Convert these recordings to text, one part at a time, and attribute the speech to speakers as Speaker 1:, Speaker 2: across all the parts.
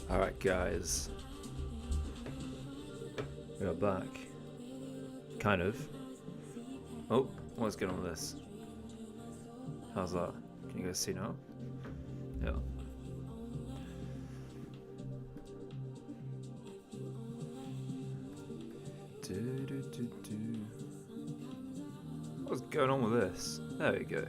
Speaker 1: Alright guys, we are back. Kind of. Oh, what's going on with this? How's that? Can you guys see now? Yeah. What's going on with this? There we go.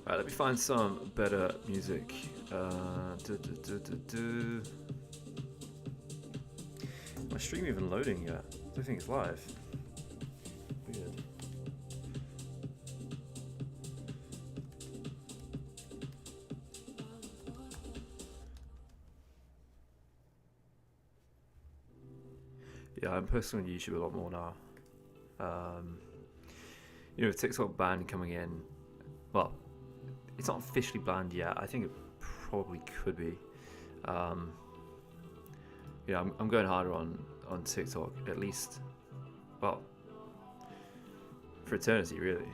Speaker 1: Right, let me find some better music. My stream even loading yet? I don't think it's live. Weird. Yeah, I'm posting on YouTube a lot more now. With TikTok ban coming in, well, it's not officially banned yet. I think it probably could be. I'm going harder on TikTok, at least, well, for eternity, really.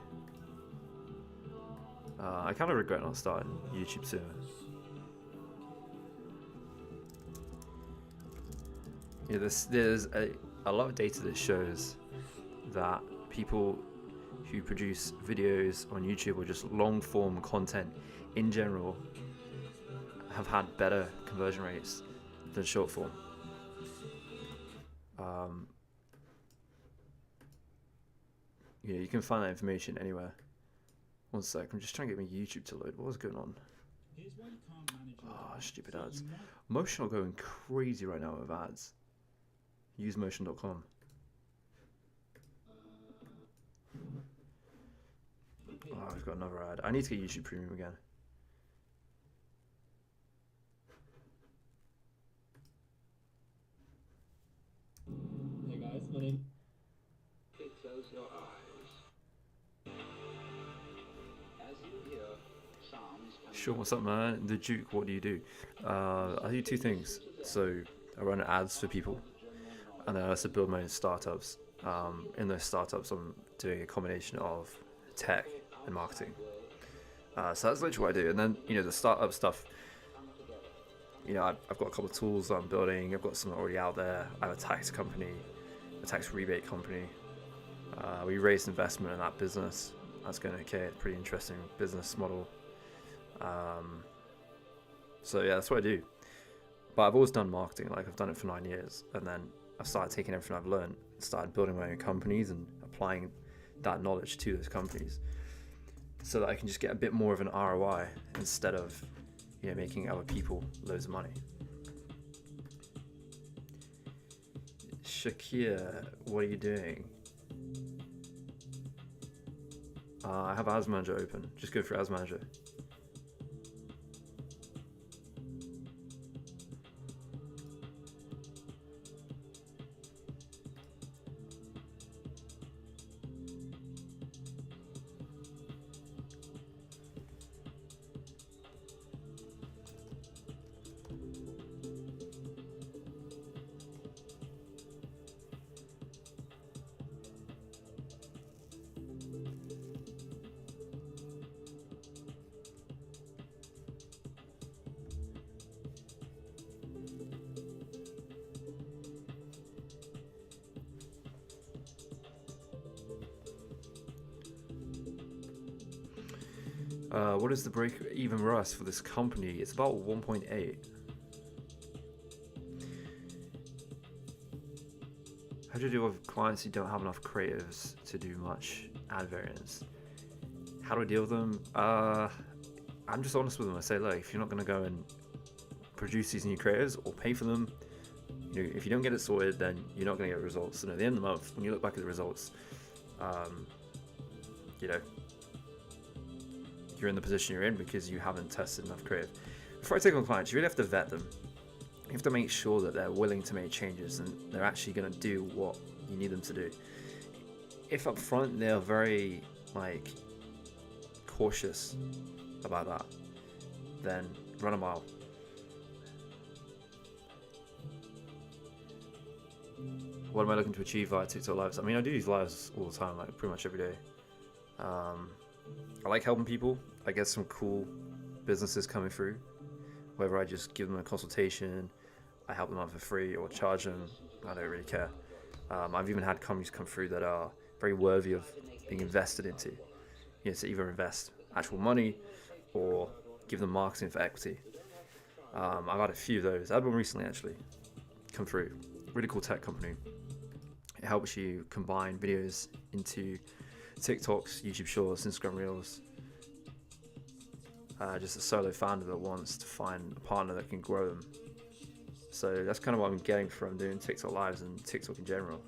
Speaker 1: I kind of regret not starting YouTube sooner. There's a lot of data that shows that people who produce videos on YouTube or just long form content in general have had better conversion rates than short form. You can find that information anywhere. One sec, I'm just trying to get my YouTube to load. What was going on? Oh, stupid ads. Motion are going crazy right now with ads. Usemotion.com. Oh, I've got another ad. I need to get YouTube Premium again.
Speaker 2: Hey guys, my name.
Speaker 3: Close your eyes. As you hear sounds.
Speaker 1: Sure, what's up, man? The Duke, what do you do? I do two things. So I run ads for people, and then I also build my own startups. In those startups, I'm doing a combination of tech and marketing. So that's literally what I do. And then, the startup stuff, I've got a couple of tools that I'm building. I've got some already out there. I have a tax company, a tax rebate company. We raised investment in that business. That's going okay. Pretty interesting business model. So yeah, that's what I do. But I've always done marketing. Like, I've done it for 9 years, and then I've started taking everything I've learned, started building my own companies and applying that knowledge to those companies, so that I can just get a bit more of an ROI instead of, making other people loads of money. Shakir, what are you doing? I have Ads Manager open. Just go for Ads Manager. What is the break-even ROAS for this company? It's about 1.8. how do you deal with clients who don't have enough creatives to do much ad variance? How do I deal with them? I'm just honest with them. I say, look, if you're not going to go and produce these new creatives or pay for them, if you don't get it sorted, then you're not going to get results. And at the end of the month, when you look back at the results, you're in the position you're in because you haven't tested enough creative. Before I take on clients, you really have to vet them. You have to make sure that they're willing to make changes and they're actually going to do what you need them to do. If up front they're very cautious about that, then run a mile. What am I looking to achieve via TikTok lives? I mean, I do use lives all the time, pretty much every day. I like helping people. I get some cool businesses coming through. Whether I just give them a consultation, I help them out for free, or charge them, I don't really care. I've even had companies come through that are very worthy of being invested into. To either invest actual money or give them marketing for equity. I've had a few of those. I had one recently actually come through. Really cool tech company. It helps you combine videos into TikToks, YouTube Shorts, Instagram Reels. Just a solo founder that wants to find a partner that can grow them. So that's kind of what I'm getting from doing TikTok lives and TikTok in general.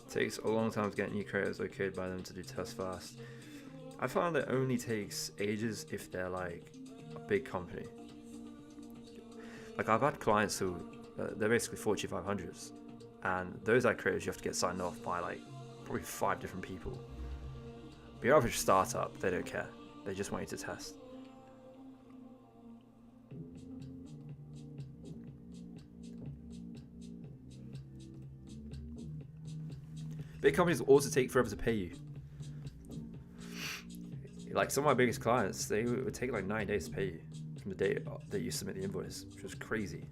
Speaker 1: It takes a long time to get new creators okayed by them to do tests fast. I found it only takes ages if they're a big company. I've had clients who they're basically Fortune 500s, and those ad creators you have to get signed off by probably 5 different people. But your average startup, they don't care. They just want you to test. Big companies will also take forever to pay you. Some of my biggest clients, they would take 9 days to pay you from the day that you submit the invoice, which was crazy.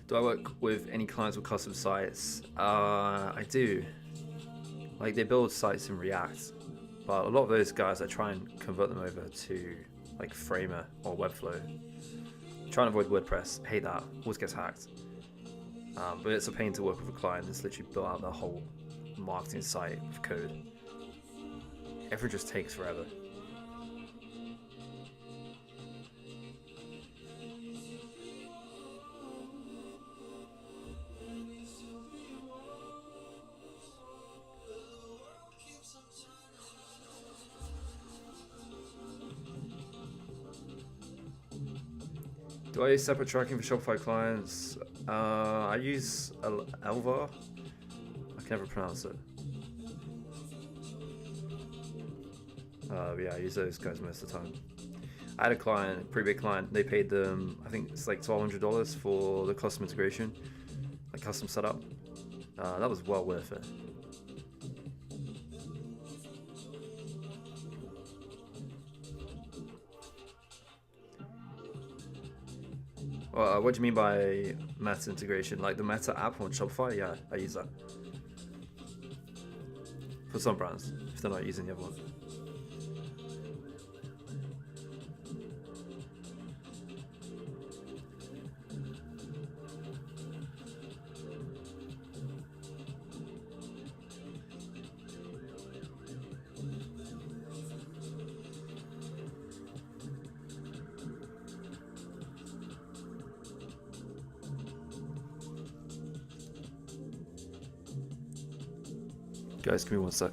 Speaker 1: Do I work with any clients with custom sites? I do. They build sites in React, but a lot of those guys, I try and convert them over to Framer or Webflow. Try and avoid WordPress. Hate that. Always gets hacked. But it's a pain to work with a client that's literally built out their whole marketing site with code. Everything just takes forever. Do I use separate tracking for Shopify clients? I use Elva. I can never pronounce it. Yeah, I use those guys most of the time. I had a client, a pretty big client. They paid them, I think it's $1,200 for the custom integration, custom setup. That was well worth it. What do you mean by Meta integration? The Meta app on Shopify? Yeah, I use that. For some brands, if they're not using the other one. Guys, give me one sec.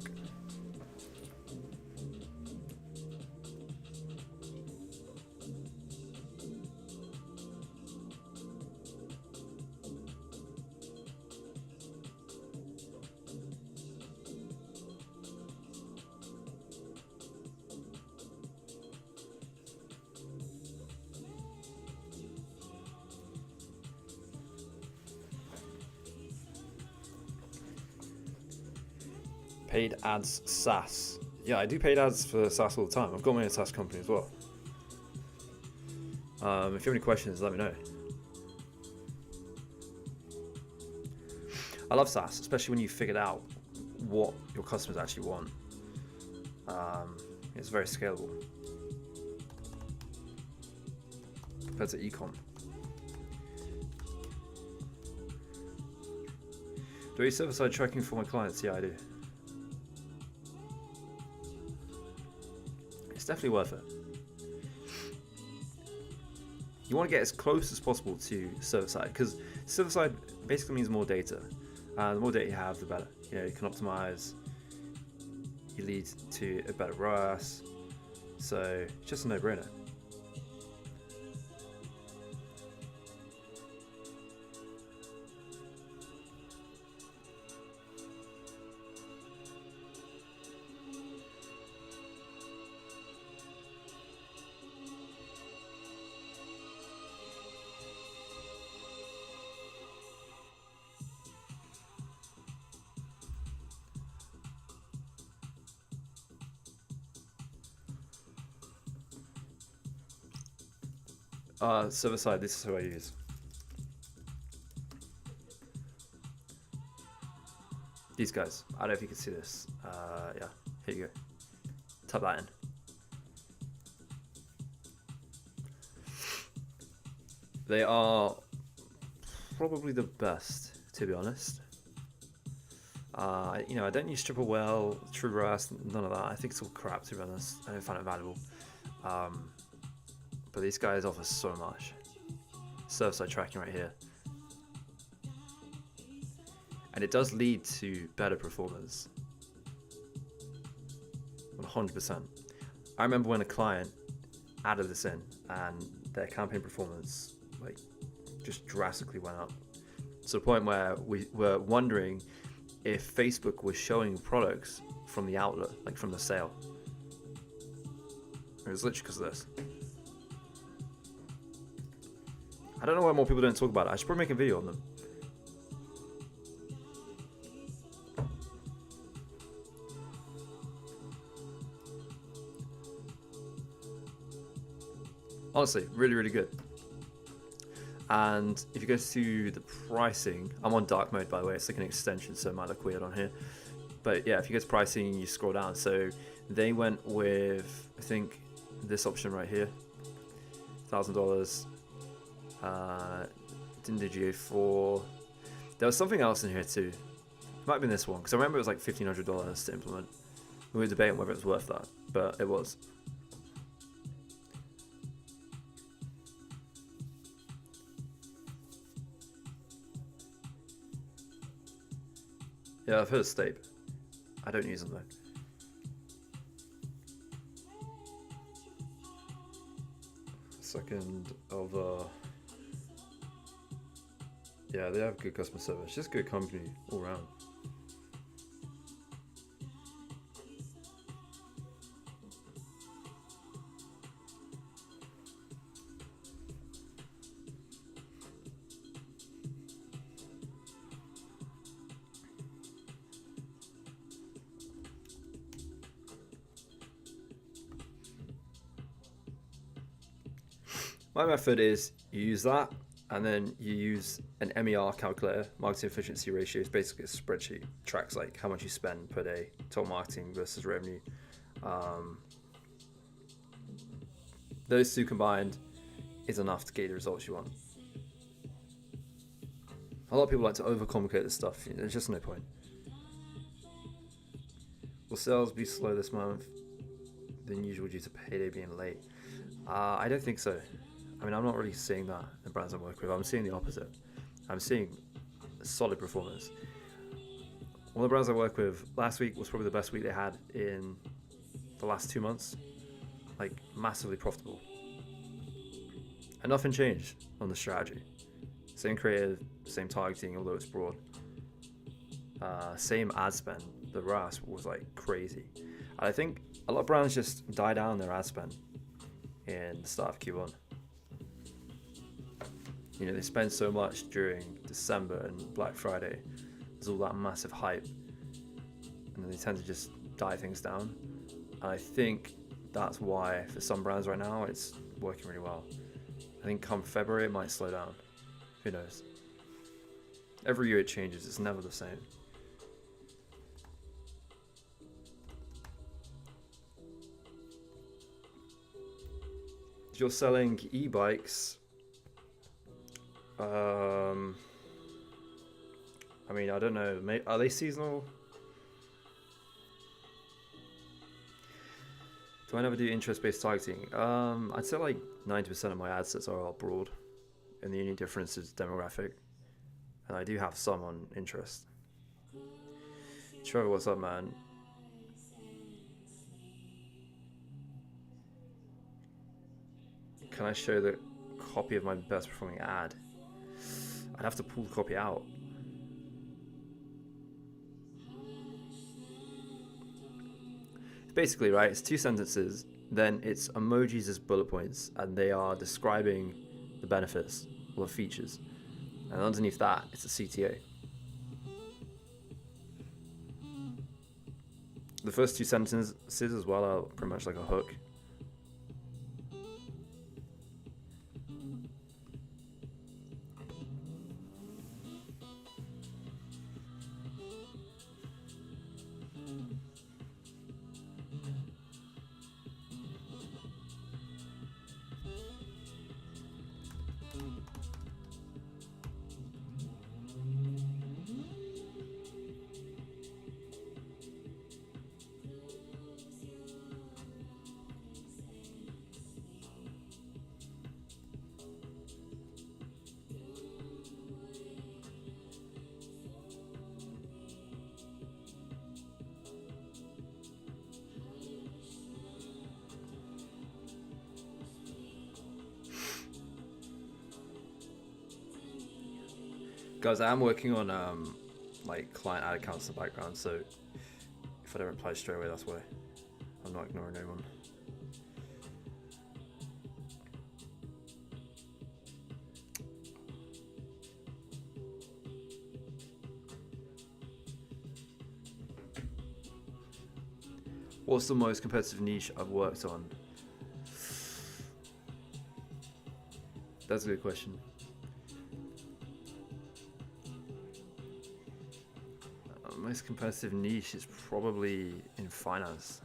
Speaker 1: Paid ads SaaS. Yeah, I do paid ads for SaaS all the time. I've got my own SaaS company as well. If you have any questions, let me know. I love SaaS, especially when you figured out what your customers actually want. It's very scalable compared to ecom. Do I server-side tracking for my clients? Yeah, I do. It's definitely worth it. You want to get as close as possible to server-side, because server-side basically means more data. The more data you have, the better. You know, you can optimize. You lead to a better ROAS. So it's just a no-brainer. Server side, this is who I use. These guys. I don't know if you can see this. Yeah, here you go. Type that in. They are probably the best, to be honest. You know, I don't use Triple Well, True ROAS, none of that. I think it's all crap, to be honest. I don't find it valuable. But these guys offer so much. Server-side tracking right here. And it does lead to better performance. 100%. I remember when a client added this in and their campaign performance like just drastically went up. To the point where we were wondering if Facebook was showing products from the outlet, like from the sale. It was literally because of this. I don't know why more people don't talk about it. I should probably make a video on them. Honestly, really, really good. And if you go to the pricing, I'm on dark mode, by the way. It's like an extension, so it might look weird on here. But yeah, if you go to pricing, you scroll down. So they went with, I think, this option right here, $1,000. Didn't do GA4. There was something else in here too. It might have been this one, because I remember it was like $1,500 to implement. We were debating whether it was worth that, but it was. Yeah, I've heard of Stape. I don't use them though. Second of yeah, they have good customer service. Just good company all around. My method is you use that, and then you use an MER calculator, marketing efficiency ratio. It's basically a spreadsheet, tracks like how much you spend per day, total marketing versus revenue. Those two combined is enough to get the results you want. A lot of people like to overcomplicate this stuff. There's just no point. Will sales be slow this month than usual due to payday being late? I don't think so. I mean, I'm not really seeing that in the brands I work with. I'm seeing the opposite. I'm seeing solid performance. One of the brands I work with last week was probably the best week they had in the last 2 months. Like, massively profitable. And nothing changed on the strategy. Same creative, same targeting, although it's broad. Same ad spend. The ROAS was like crazy. And I think a lot of brands just die down their ad spend in the start of Q1. You know, they spend so much during December and Black Friday. There's all that massive hype. and they tend to just die things down. And I think that's why for some brands right now it's working really well. I think come February it might slow down. Who knows? Every year it changes, it's never the same. If you're selling e-bikes, I mean, I don't know, are they seasonal? Do I never do interest-based targeting? I'd say like 90% of my ad sets are all broad, and the only difference is demographic. And I do have some on interest. Trevor, what's up, man? Can I show the copy of my best performing ad? I'd have to pull the copy out. Basically, right, it's 2 sentences, then it's emojis as bullet points, and they are describing the benefits or the features. And underneath that, it's a CTA. The first 2 sentences as well are pretty much like a hook. Guys, I am working on like client ad accounts in the background, so if I don't reply straight away, that's why. I'm not ignoring anyone. What's the most competitive niche I've worked on? That's a good question. Most competitive niche is probably in finance.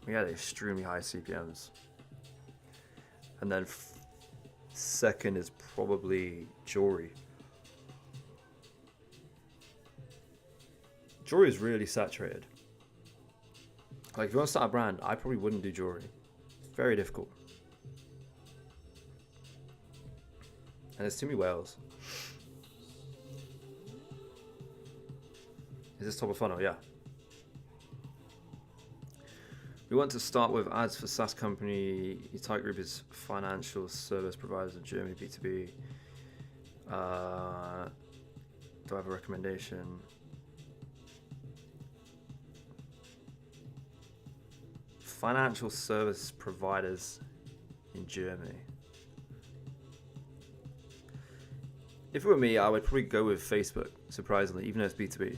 Speaker 1: We had extremely high CPMs. And then second is probably jewelry. Jewelry is really saturated. Like if you want to start a brand, I probably wouldn't do jewelry. It's very difficult. And there's too many whales. Is this top of funnel? Yeah. We want to start with ads for SaaS company. Your target group is financial service providers in Germany, B2B. Do I have a recommendation? Financial service providers in Germany. If it were me, I would probably go with Facebook, surprisingly, even though it's B2B.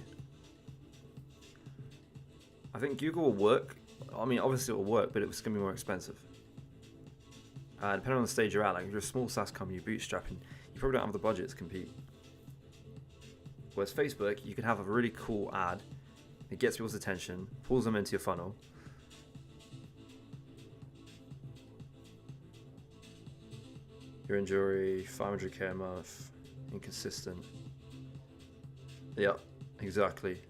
Speaker 1: I think Google will work. I mean, obviously it will work, but it's going to be more expensive. Depending on the stage you're at, like if you're a small SaaS company, you're bootstrapping, you probably don't have the budget to compete. Whereas Facebook, you can have a really cool ad, it gets people's attention, pulls them into your funnel. You're in jewelry, 500k a month. Inconsistent. Yeah, exactly.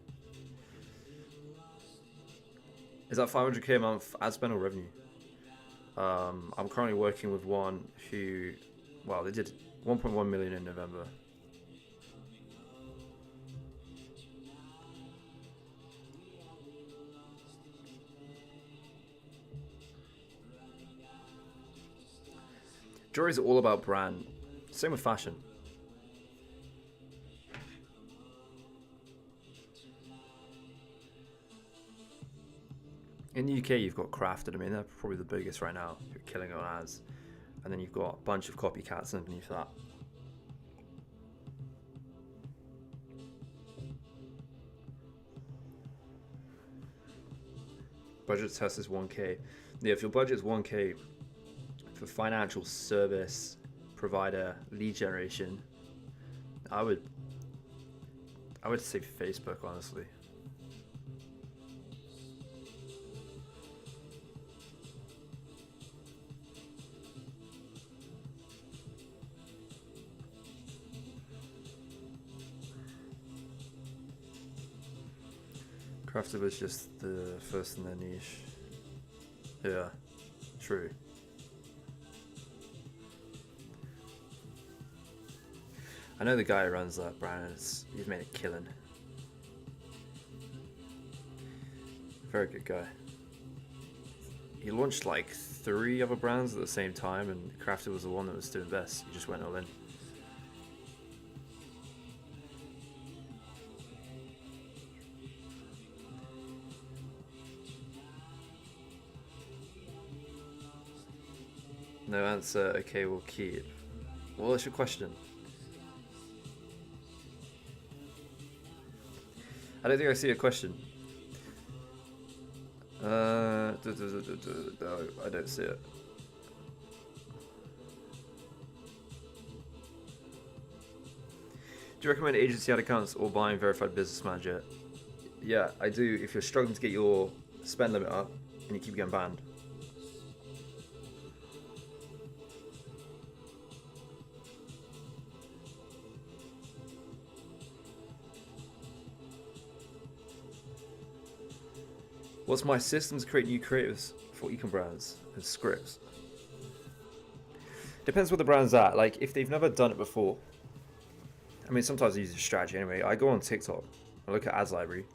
Speaker 1: Is that 500k a month ad spend or revenue? I'm currently working with one who, well, they did 1.1 million in November. Jewelry is all about brand. Same with fashion. In the UK, you've got Crafted. I mean, they're probably the biggest right now. You're killing it on ads. And then you've got a bunch of copycats underneath that. Budget to test is 1K. Yeah, if your budget is 1K for financial service provider lead generation, I would say Facebook, honestly. Crafted was just the first in their niche. Yeah, true. I know the guy who runs that brand. He's made a killing. Very good guy. He launched like 3 other brands at the same time, and Crafted was the one that was doing best. He just went all in. No answer. Okay, we'll keep. Well, what's your question? I don't think I see a question. No, I don't see it. Do you recommend agency ad accounts or buying Verified Business Manager? Yeah, I do. If you're struggling to get your spend limit up and you keep getting banned. What's my system to create new creatives for ecom brands and scripts? Depends what the brand's at. Like, if they've never done it before, I mean, sometimes I use a strategy anyway. I go on TikTok, I look at ads library,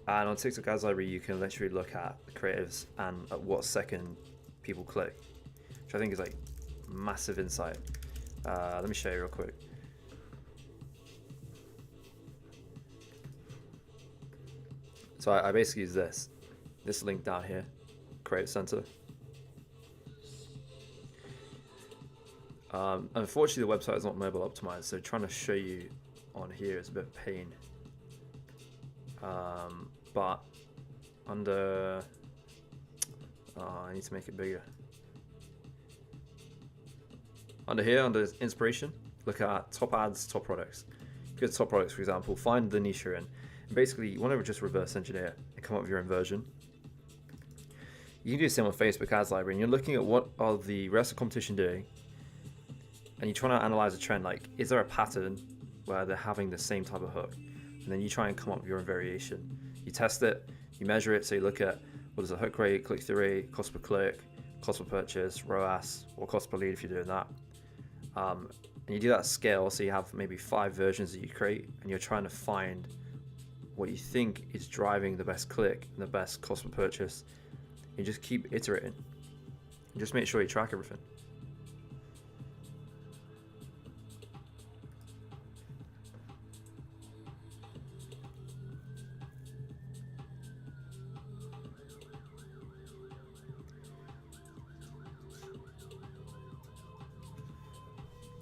Speaker 1: and on TikTok ads library, you can literally look at the creatives and at what second people click, which I think is like massive insight. Let me show you real quick. So I basically use this link down here, Creative Center. Unfortunately, the website is not mobile optimized, so trying to show you on here is a bit of pain. But under, I need to make it bigger. Under here, under inspiration, look at top ads, top products. Go to top products, for example, find the niche you're in. And basically, you want to just reverse engineer and come up with your own version. You can do the same on Facebook ads library, and you're looking at what are the rest of the competition doing, and you're trying to analyze a trend. Like, is there a pattern where they're having the same type of hook? And then you try and come up with your own variation. You test it, you measure it, so you look at what is the hook rate, click-through rate, cost per click, cost per purchase, ROAS, or cost per lead if you're doing that. And you do that at scale, so you have maybe 5 versions that you create, and you're trying to find what you think is driving the best click and the best cost per purchase. You just keep iterating. And just make sure you track everything.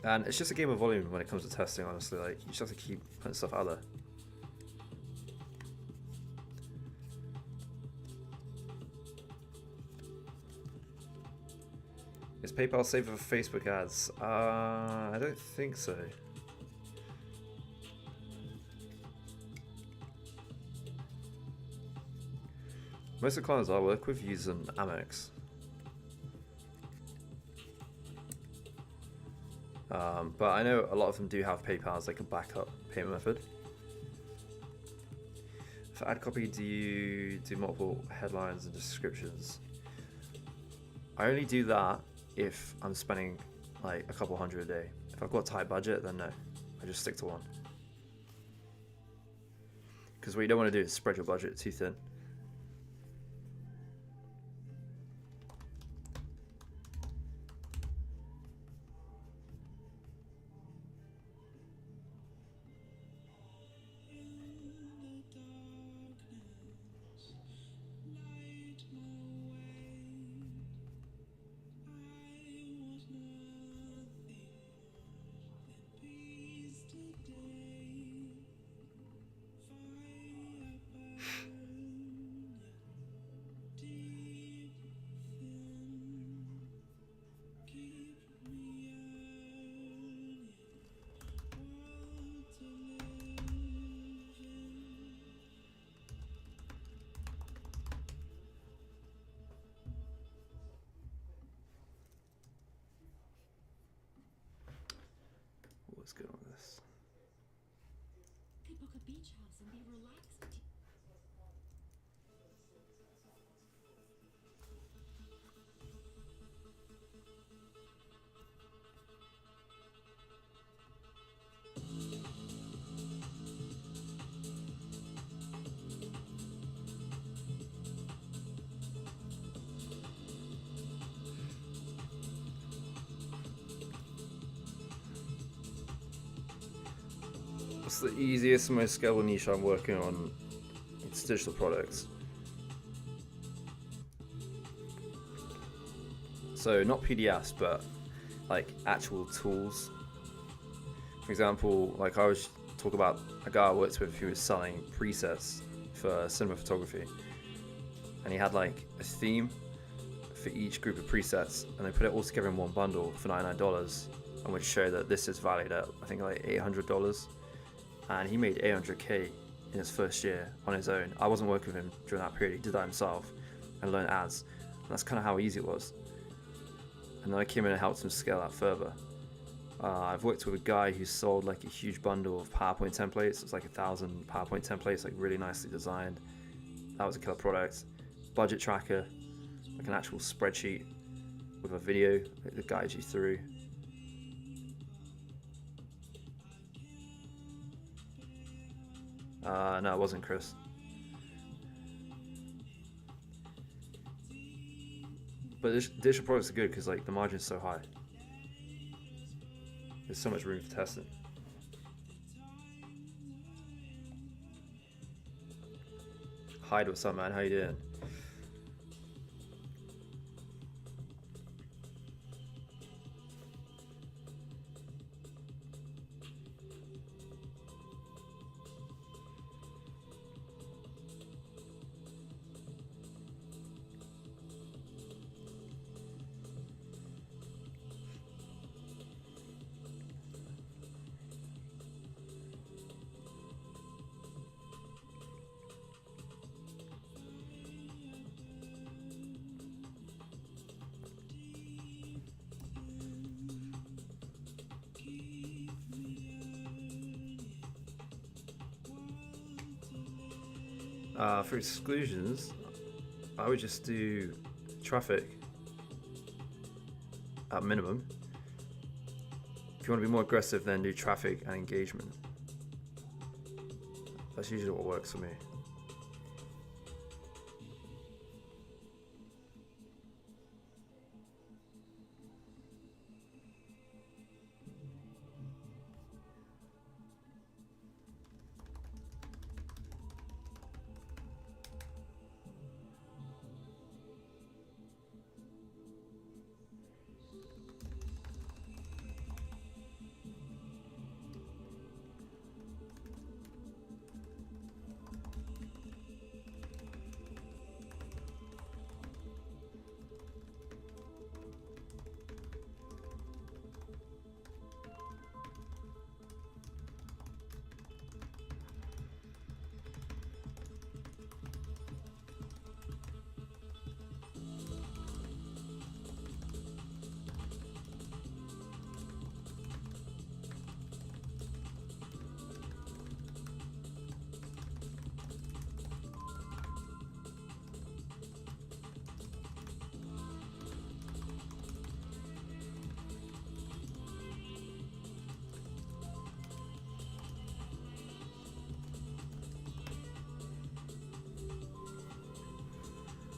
Speaker 1: And it's just a game of volume when it comes to testing, honestly. Like, you just have to keep putting stuff out there. Is PayPal safer for Facebook ads? I don't think so. Most of the clients I work with use an Amex. But I know a lot of them do have PayPal as like a backup payment method. For ad copy, do you do multiple headlines and descriptions? I only do that if I'm spending like a couple hundred a day. If I've got a tight budget, then no, I just stick to one. Because what you don't want to do is spread your budget too thin. good on this.
Speaker 4: Could book a beach house and be relaxed.
Speaker 1: What's the easiest and most scalable niche I'm working on? It's digital products. So not PDFs, but like actual tools. For example, like I always talk about a guy I worked with who was selling presets for cinema photography, and he had like a theme for each group of presets, and they put it all together in one bundle for $99, and would show that this is valued at I think like $800, and he made 800k in his first year on his own. I wasn't working with him during that period. He did that himself and learned ads, and that's kind of how easy it was. And then I came in and helped him scale that further. I've worked with a guy who sold like a huge bundle of PowerPoint templates. It's like 1,000 PowerPoint templates, like really nicely designed. That was a killer product. Budget tracker, like an actual spreadsheet with a video that guides you through. No, it wasn't Chris. But digital products are good because like the margin's so high. There's so much room for testing. Hyde, what's up, man? How you doing? For exclusions, I would just do traffic at minimum. If you want to be more aggressive, then do traffic and engagement. That's usually what works for me.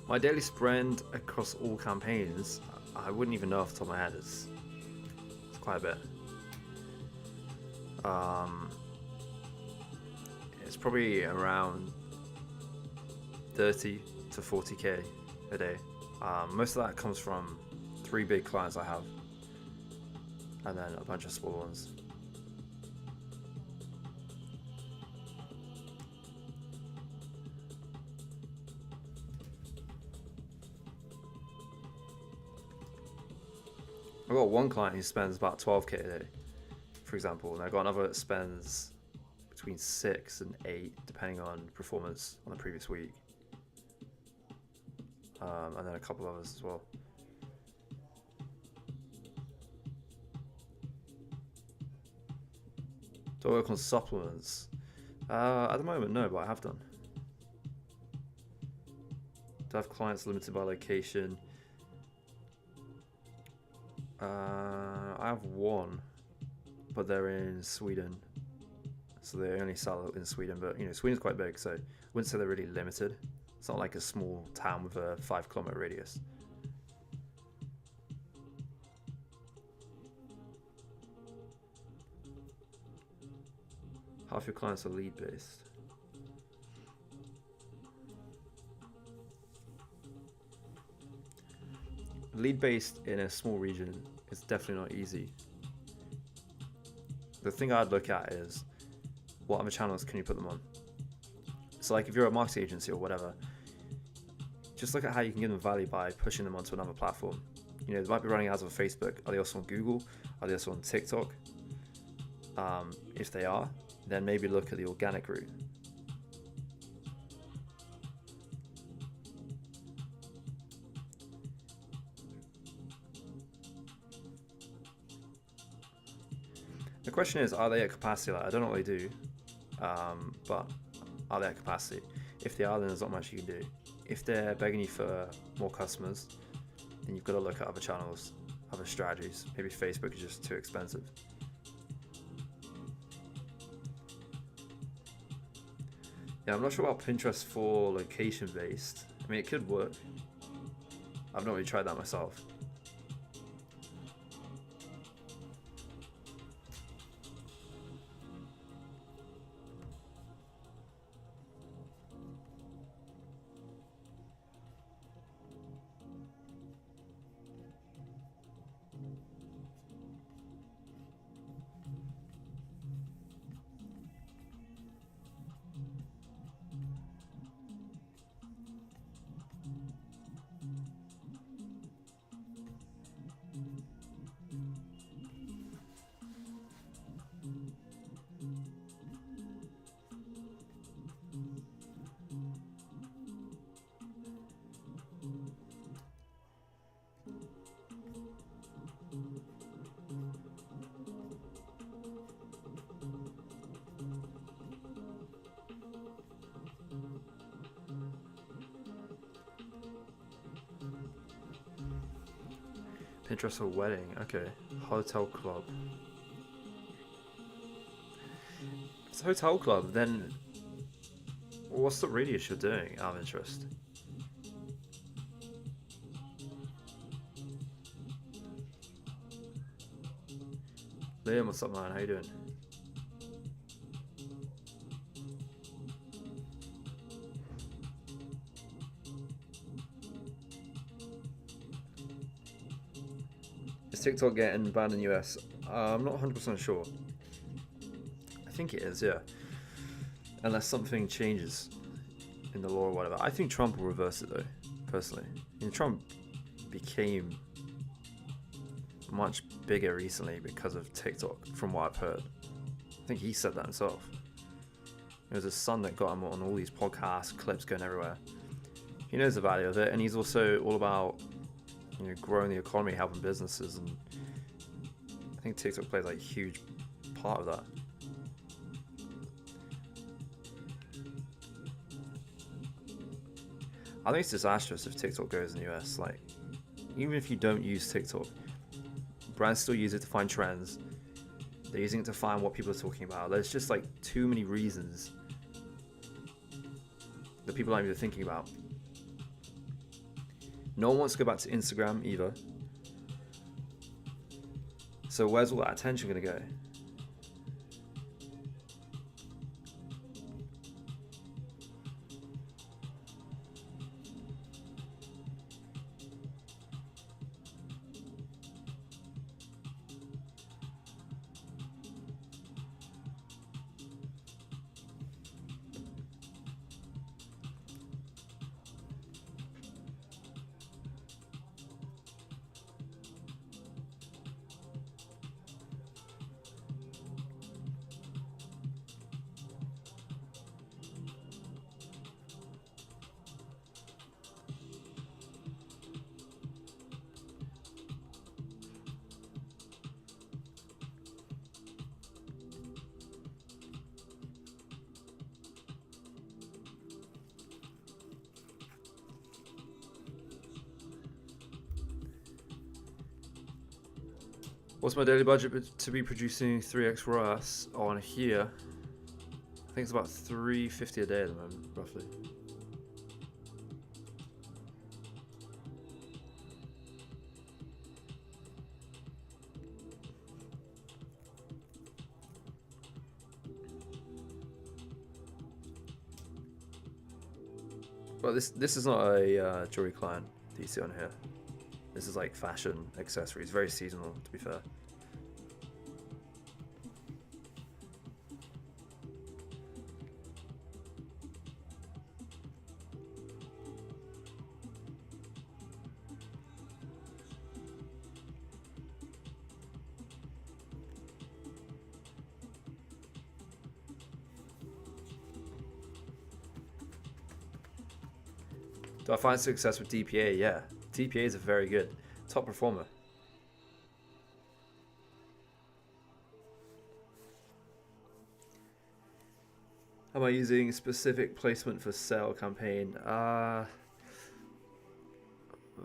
Speaker 1: My daily spend across all campaigns, I wouldn't even know off the top of my head. It's quite a bit. It's probably around 30 to 40k a day. Most of that comes from 3 big clients I have, and then a bunch of small ones. I've got one client who spends about 12k a day, for example, and I've got another that spends between 6 and 8, depending on performance on the previous week, and then a couple others as well. Do I work on supplements? At the moment, no, but I have done. Do I have clients limited by location? I have one, but they're in Sweden, so they only sell in Sweden. But you know, Sweden's quite big, so I wouldn't say they're really limited. It's not like a small town with a 5 kilometer radius. Half your clients are lead based. Lead based in a small region is definitely not easy. The thing I'd look at is what other channels can you put them on. So like if you're a marketing agency or whatever, just look at how you can give them value by pushing them onto another platform. You know, they might be running ads on Facebook. Are they also on Google? Are they also on TikTok? If they are, then maybe look at the organic route. The question is, are they at capacity? Like, I don't know what they do, but are they at capacity? If they are, then there's not much you can do. If they're begging you for more customers, then you've got to look at other channels, other strategies. Maybe Facebook is just too expensive. Yeah, I'm not sure about Pinterest for location based. I mean, it could work. I've not really tried that myself. Pinterest for wedding, okay. Hotel club. If it's a hotel club, then what's the radius you're doing out of interest? Liam, what's up, man? How you doing? Is TikTok getting banned in the US? I'm not 100% sure. I think it is, yeah. Unless something changes in the law or whatever. I think Trump will reverse it though, personally. I mean, Trump became much bigger recently because of TikTok, from what I've heard. I think he said that himself. It was his son that got him on all these podcasts, clips going everywhere. He knows the value of it, and he's also all about, you know, growing the economy, helping businesses, and I think TikTok plays like a huge part of that. I think it's disastrous if TikTok goes in the US. Like, even if you don't use TikTok, brands still use it to find trends. They're using it to find what people are talking about. There's just like too many reasons that people aren't even thinking about. No one wants to go back to Instagram either. So where's all that attention going to go? What's my daily budget to be producing 3x ROAS on here? I think it's about 350 a day at the moment, roughly. Well, this is not a jewelry client that you see on here. This is like fashion accessories, very seasonal, to be fair. Do I find success with DPA? Yeah. DPA is a very good top performer. Am I using specific placement for sale campaign?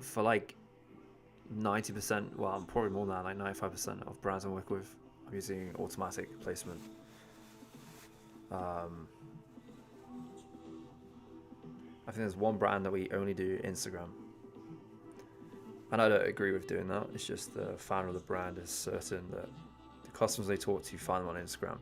Speaker 1: For like 90%, well, I'm probably more than that, like 95% of brands I work with, I'm using automatic placement. I think there's one brand that we only do Instagram. And I don't agree with doing that. It's just the founder of the brand is certain that the customers they talk to find them on Instagram.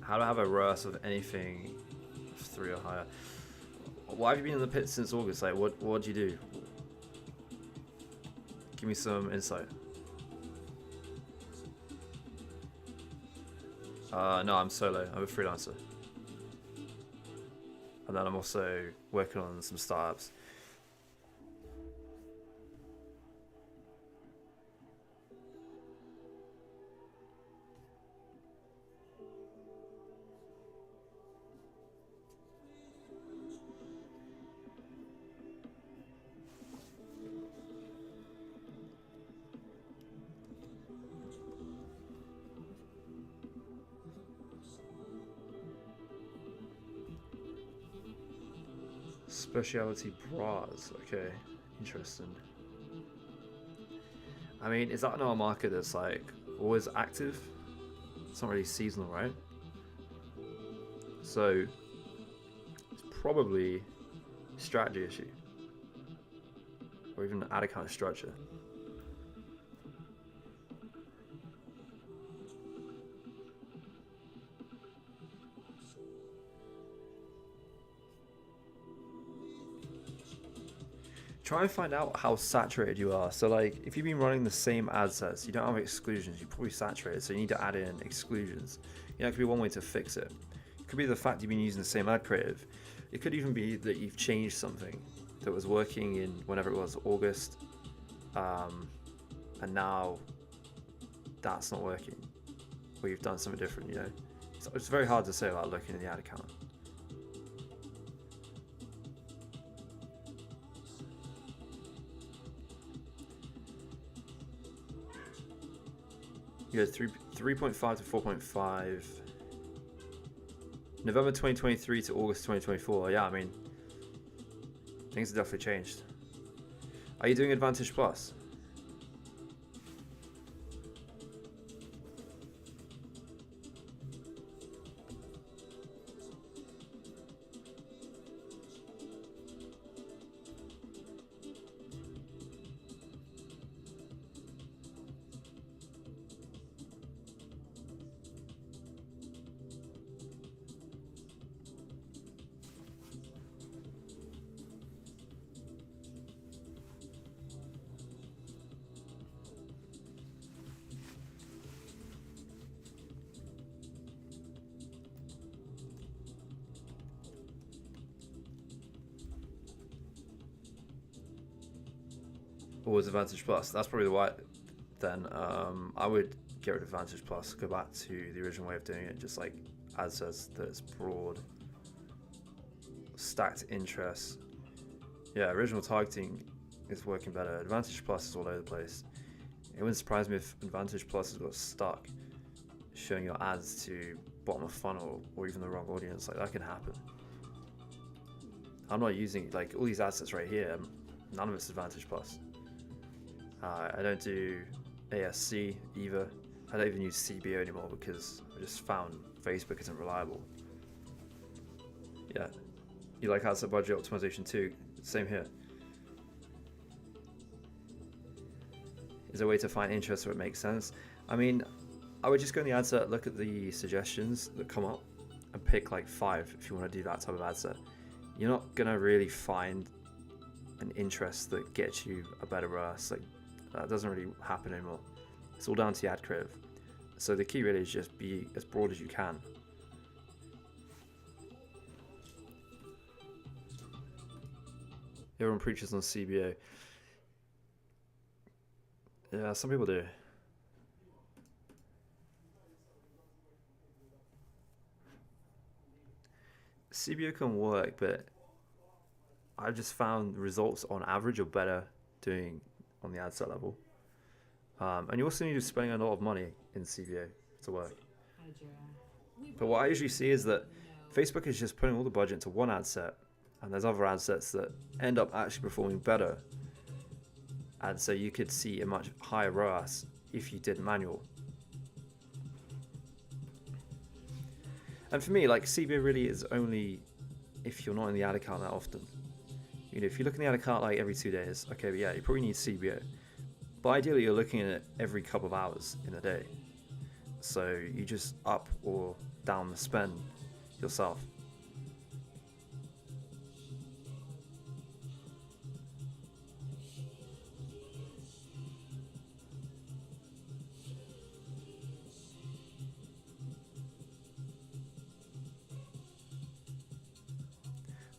Speaker 1: How do I have a ROAS of anything 3 or higher? Why have you been in the pit since August? Like, what do you do? Give me some insight. No, I'm solo. I'm a freelancer. And then I'm also working on some startups. Specialty bras, okay, interesting. I mean, is that not a market that's like always active? It's not really seasonal, right? So it's probably a strategy issue, or even an ad account structure. Try and find out how saturated you are. So like, if you've been running the same ad sets, you don't have exclusions, you're probably saturated, so you need to add in exclusions. You know, it could be one way to fix it. It could be the fact you've been using the same ad creative. It could even be that you've changed something that was working in whenever it was, August, and now that's not working, or you've done something different, you know. It's very hard to say without looking at the ad account. You had 3.5 to 4.5. November 2023 to August 2024. Yeah, I mean, things have definitely changed. Are you doing Advantage Plus? Or was Advantage Plus? That's probably the why. Then I would get rid of Advantage Plus, go back to the original way of doing it, just like ad says, that it's broad, stacked interest. Yeah, original targeting is working better. Advantage Plus is all over the place. It wouldn't surprise me if Advantage Plus has got stuck showing your ads to bottom of funnel or even the wrong audience. Like, that can happen. I'm not using like all these ad sets right here. None of it's Advantage Plus. I don't do ASC either. I don't even use CBO anymore because I just found Facebook isn't reliable. Yeah, you like ad set budget optimization too? Same here. Is there a way to find interest where it makes sense? I mean, I would just go in the ad set, look at the suggestions that come up, and pick like 5 if you want to do that type of ad set. You're not gonna really find an interest that gets you a better ROAS. Like, that doesn't really happen anymore. It's all down to the ad creative. So the key really is just be as broad as you can. Everyone preaches on CBO. Yeah, some people do. CBO can work, but I've just found results on average are better doing on the ad set level. And you also need to spend a lot of money in CBO to work. But what I usually see is that Facebook is just putting all the budget into one ad set, and there's other ad sets that end up actually performing better. And so you could see a much higher ROAS if you did manual. And for me, like, CBO really is only if you're not in the ad account that often. You know, if you look in the ad account like every 2 days, okay, but yeah, you probably need CBO. But ideally, you're looking at it every couple of hours in a day. So you just up or down the spend yourself.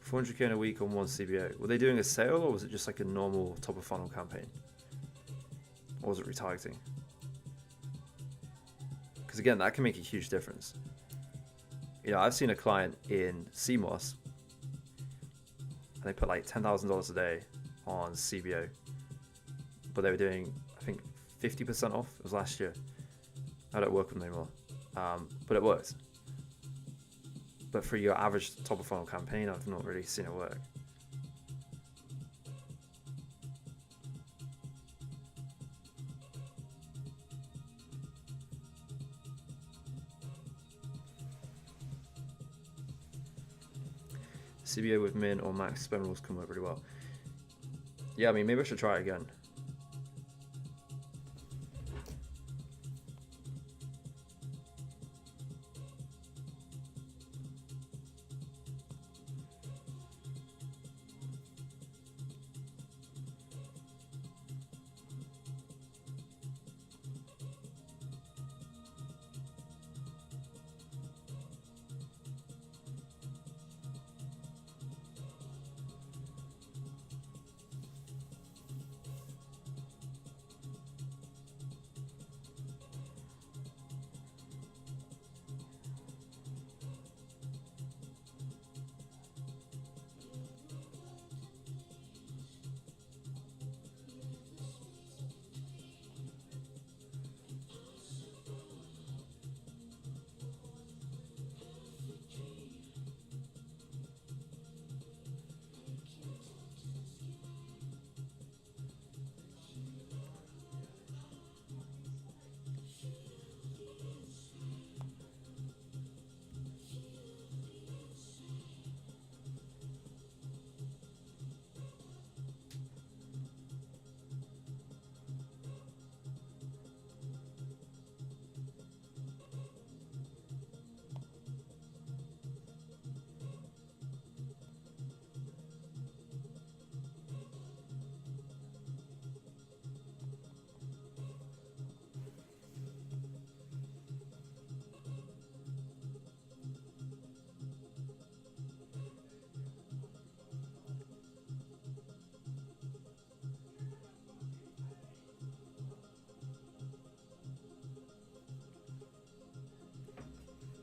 Speaker 1: $400K in a week on one CBO. Were they doing a sale, or was it just like a normal top of funnel campaign? Or was it retargeting? Because again, that can make a huge difference. You know, I've seen a client in CMOS, and they put like $10,000 a day on CBO, but they were doing, I think, 50% off. It was last year. I don't work with them anymore, but it worked. But for your average top of funnel campaign, I've not really seen it work. CBO with min or max spend rules can work really well. Yeah, I mean, maybe I should try it again.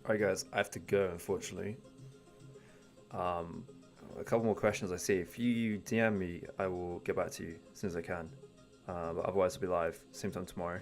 Speaker 1: Alright, guys, I have to go, unfortunately. A couple more questions I see. If you DM me, I will get back to you as soon as I can. But otherwise, I'll be live same time tomorrow.